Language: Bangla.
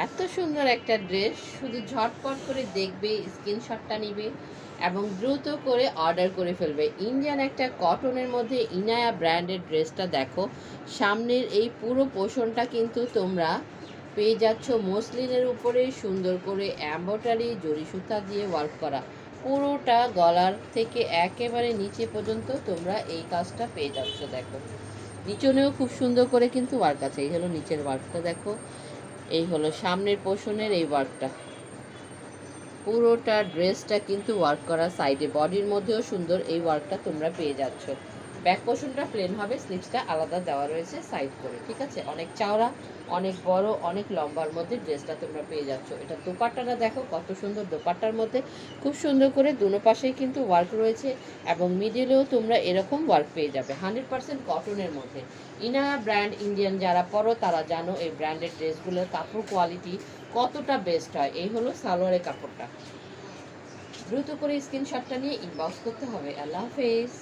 এত সুন্দর একটা ড্রেস, শুধু ঝটপট করে দেখবে, স্ক্রিনশটটা নিবে এবং দ্রুত করে অর্ডার করে ফেলবে। ইন্ডিয়ান একটা কটনের মধ্যে ইনায়া ব্র্যান্ডের ড্রেসটা দেখো। সামনের এই পুরো পোর্শনটা কিন্তু তোমরা পেয়ে যাচ্ছ মসলিনের উপরে সুন্দর করে এমব্রয়ডারি জরি সুতা দিয়ে ওয়ার্ক করা। পুরোটা গলার থেকে একেবারে নিচে পর্যন্ত তোমরা এই কাজটা পেয়ে যাচ্ছ। দেখো নিচনেও খুব সুন্দর করে কিন্তু ওয়ার্ক আছে। এই হলো নিচের ওয়ার্কটা দেখো, এই হলো সামনের পোর্শনের এই ওয়ার্কটা। পুরোটা ড্রেসটা কিন্তু ওয়ার্ক করা, সাইডে বডির মধ্যেও সুন্দর এই ওয়ার্কটা তোমরা পেয়ে যাচ্ছ। ব্যাক পোর্শনটা প্লেন হবে, স্লিভসটা আলাদা দেওয়া রয়েছে সাইড করে, ঠিক আছে। অনেক চওড়া, অনেক বড়, অনেক লম্বার মধ্যে ড্রেসটা তোমরা পেয়ে যাচ্ছ। এটা দোপাট্টাটা দেখো কত সুন্দর, দোপাট্টার মধ্যে খুব সুন্দর করে দুনো পাশেই কিন্তু ওয়ার্ক রয়েছে এবং মিডিলেও তোমরা এরকম ওয়ার্ক পেয়ে যাবে। 100% কটনের মধ্যে ইনায়া ব্র্যান্ড, ইন্ডিয়ান যারা পরো তারা জানো এই ব্র্যান্ডের ড্রেসগুলোর কাপড় কোয়ালিটি কতটা বেস্ট হয়। এই হলো সালোয়ারের কাপড়টা। দ্রুত করে স্ক্রিনশটটা নিয়ে ইনবক্স করতে হবে। আল্লাহ হাফেজ।